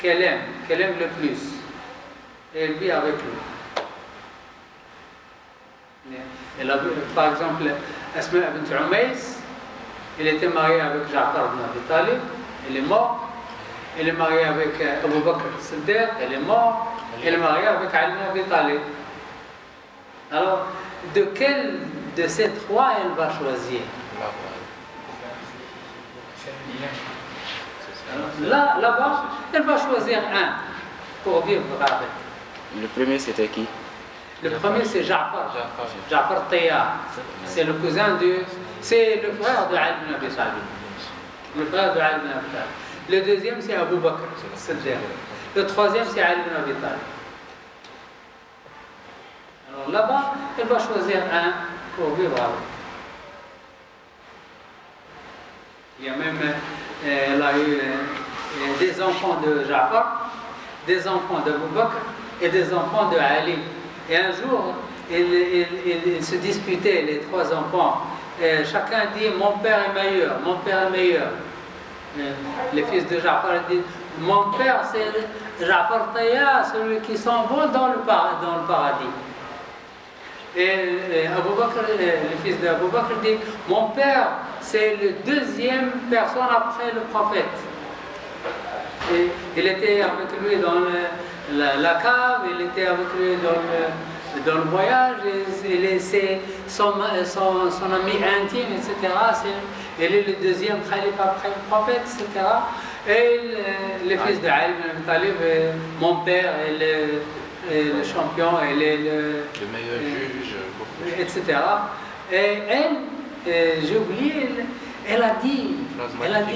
qu'elle aime le plus. Et elle vit avec lui. Elle a, par exemple, Asma bint Umays, elle était mariée avec Ja'far ibn Abi Talib, elle est morte. Elle est mariée avec Abu Bakr Siddiq, elle est morte. Elle est mariée avec Ali ibn Abi Talib. Alors, de quel de ces trois elle va choisir? Là-bas, elle va choisir un pour vivre avec. Le premier, c'était qui? Le premier, c'est Ja'far. Ja'far Tayyar. C'est le cousin de... C'est le frère de Ali ibn Abi Talib. Le frère de Ali ibn Abi Talib. Le deuxième, c'est Abu Bakr Siddiq. Le troisième, c'est Ali ibn Abi Talib. Alors là-bas, elle va choisir un pour vivre avec. Il y a même... elle a eu des enfants de Ja'far, des enfants d'Abu Bakr et des enfants de Ali. Et un jour, ils se disputaient, les trois enfants. Et chacun dit « Mon père est meilleur, mon père est meilleur ». Les fils de Ja'far disent « Mon père, c'est Ja'far Tayyar, celui qui s'envole dans le paradis. » Et Abu Bakr, le fils d'Abu Bakr dit « Mon père, c'est le deuxième personne après le prophète. » Et il était avec lui dans la cave, il était avec lui dans le voyage, c'est son ami intime, etc. Il est le deuxième khalife après le prophète, etc. Et le fils de Ali ibn Abi Talib, mon père est le champion, il est le meilleur juge, etc. Et elle, j'ai oublié, elle a dit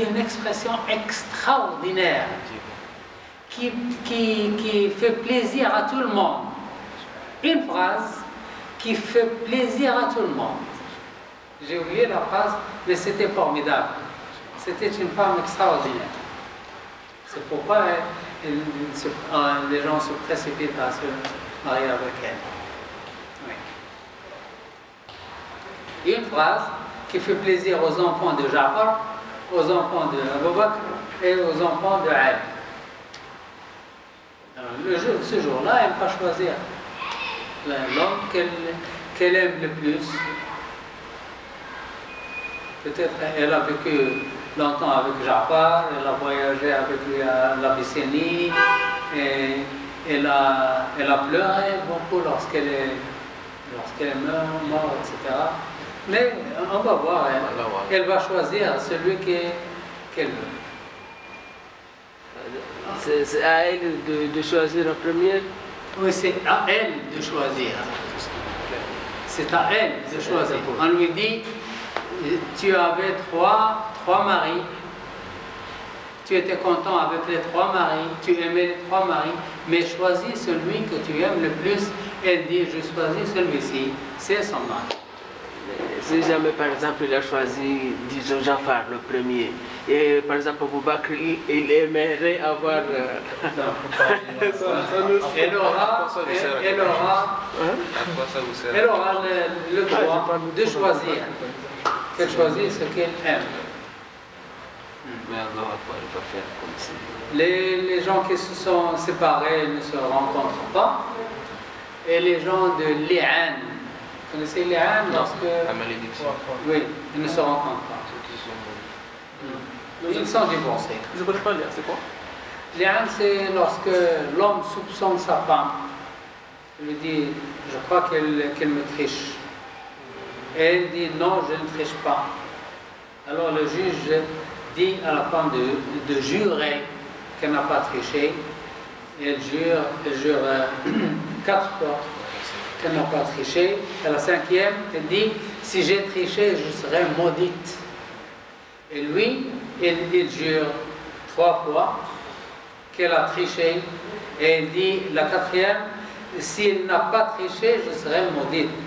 une expression extraordinaire qui fait plaisir à tout le monde. Une phrase qui fait plaisir à tout le monde. J'ai oublié la phrase, mais c'était formidable. C'était une femme extraordinaire. C'est pourquoi les gens se précipitent à se marier avec elle. Oui. Une phrase qui fait plaisir aux enfants de Ja'far, aux enfants de Abu Bakr et aux enfants de Ali. Ce jour-là, elle va choisir l'homme qu'elle aime le plus. Peut-être elle a vécu longtemps avec Ja'far, elle a voyagé avec lui à l'Abyssinie, et elle a pleuré beaucoup lorsqu'elle est morte, etc. Mais on va voir, elle va choisir celui qu'elle veut. C'est à elle de choisir la première? Oui, c'est à elle de choisir. C'est à elle de choisir. On lui dit, tu avais trois maris, tu étais content avec les trois maris, tu aimais les trois maris, mais choisis celui que tu aimes le plus. Elle dit, je choisis celui-ci, c'est son mari. Si jamais, par exemple, il a choisi, disons, Ja'far, le premier, et par exemple, Abu Bakr, il aimerait avoir... Elle aura le droit de choisir. Qu'elle choisit ce qu'elle aime. Mais Allah ne pas faire comme ça. Les gens qui se sont séparés ne se rencontrent pas. Et les gens de Li'an, vous connaissez Li'an lorsque... La malédiction. Oui, ils ne se rencontrent pas. Ils sont divorcés. Je ne connais pas Li'an, c'est quoi? Li'an, c'est lorsque l'homme soupçonne sa femme. Il lui dit, je crois qu'elle me triche. Et elle dit, non, je ne triche pas. Alors le juge dit à la femme de jurer qu'elle n'a pas triché. Et elle jure 4 fois qu'elle n'a pas triché. Et la 5e, elle dit, si j'ai triché, je serai maudite. Et lui, il jure 3 fois qu'elle a triché. Et il dit, la 4e, s'il n'a pas triché, je serai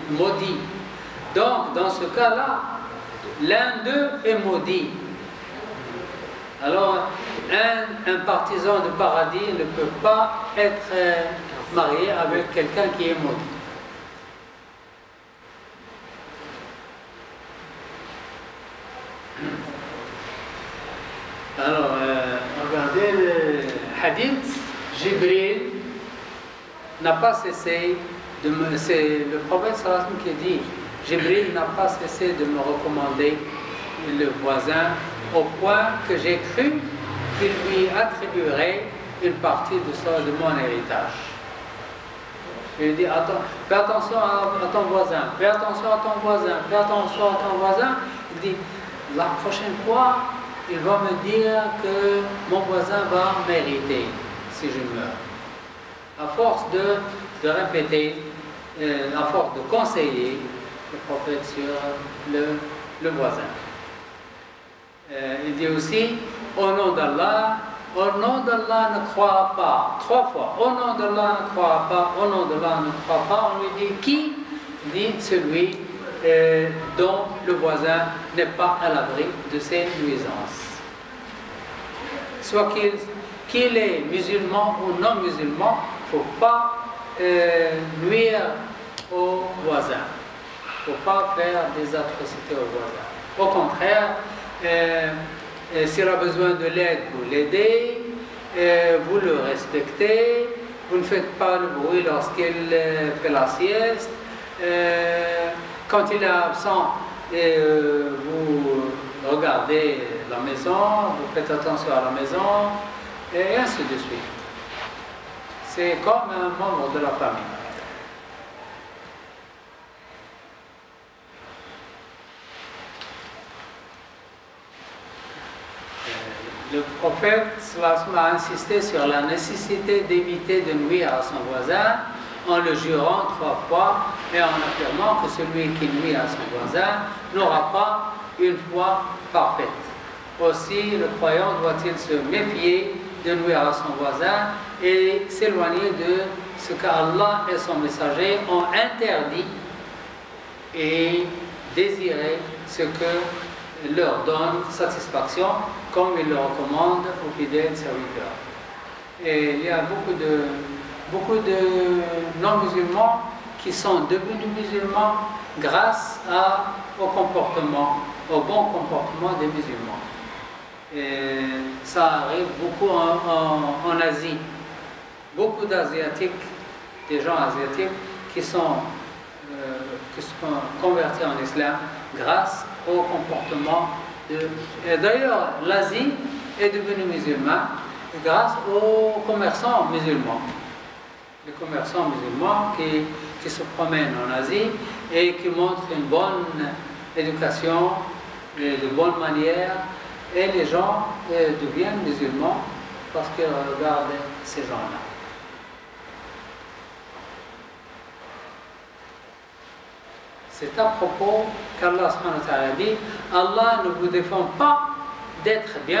maudit. Donc, dans ce cas-là, l'un d'eux est maudit. Alors, un partisan de paradis ne peut pas être marié avec quelqu'un qui est maudit. Alors, regardez le hadith, Jibril n'a pas cessé de me... C'est le prophète sallallahu alayhi wa sallam qui dit, Jibril n'a pas cessé de me recommander le voisin au point que j'ai cru qu'il lui attribuerait une partie de mon héritage. Je lui dis, attends, fais attention à ton voisin, fais attention à ton voisin, fais attention à ton voisin. Il dit, la prochaine fois, il va me dire que mon voisin va mériter si je meurs. À force de répéter, à force de conseiller le prophète sur le voisin. Il dit aussi, au nom d'Allah ne croira pas. 3 fois, au nom d'Allah ne croira pas, au nom d'Allah ne croira pas. On lui dit, qui? Il dit, celui dont le voisin n'est pas à l'abri de ses nuisances. Soit qu'il est musulman ou non musulman, il ne faut pas nuire au voisin. Il ne faut pas faire des atrocités au voisin. Au contraire, s'il a besoin de l'aide, vous l'aidez, vous le respectez, vous ne faites pas le bruit lorsqu'il fait la sieste. Quand il est absent, vous regardez la maison, vous faites attention à la maison, et ainsi de suite. C'est comme un membre de la famille. Le prophète a insisté sur la nécessité d'éviter de nuire à son voisin en le jurant 3 fois et en affirmant que celui qui nuit à son voisin n'aura pas une foi parfaite. Aussi, le croyant doit-il se méfier de nuire à son voisin et s'éloigner de ce qu'Allah et son messager ont interdit et désirer ce que leur donne satisfaction, comme il le recommande aux fidèles serviteurs. Et il y a beaucoup de non-musulmans qui sont devenus musulmans grâce au bon comportement des musulmans. Et ça arrive beaucoup en Asie. Beaucoup d'Asiatiques, des gens asiatiques qui sont convertis en islam grâce au comportement et d'ailleurs, l'Asie est devenue musulmane grâce aux commerçants musulmans. Les commerçants musulmans qui se promènent en Asie et qui montrent une bonne éducation, de bonnes manières, et les gens deviennent musulmans parce qu'ils regardent ces gens-là. C'est à propos qu'Allah dit, Allah ne vous défend pas d'être bien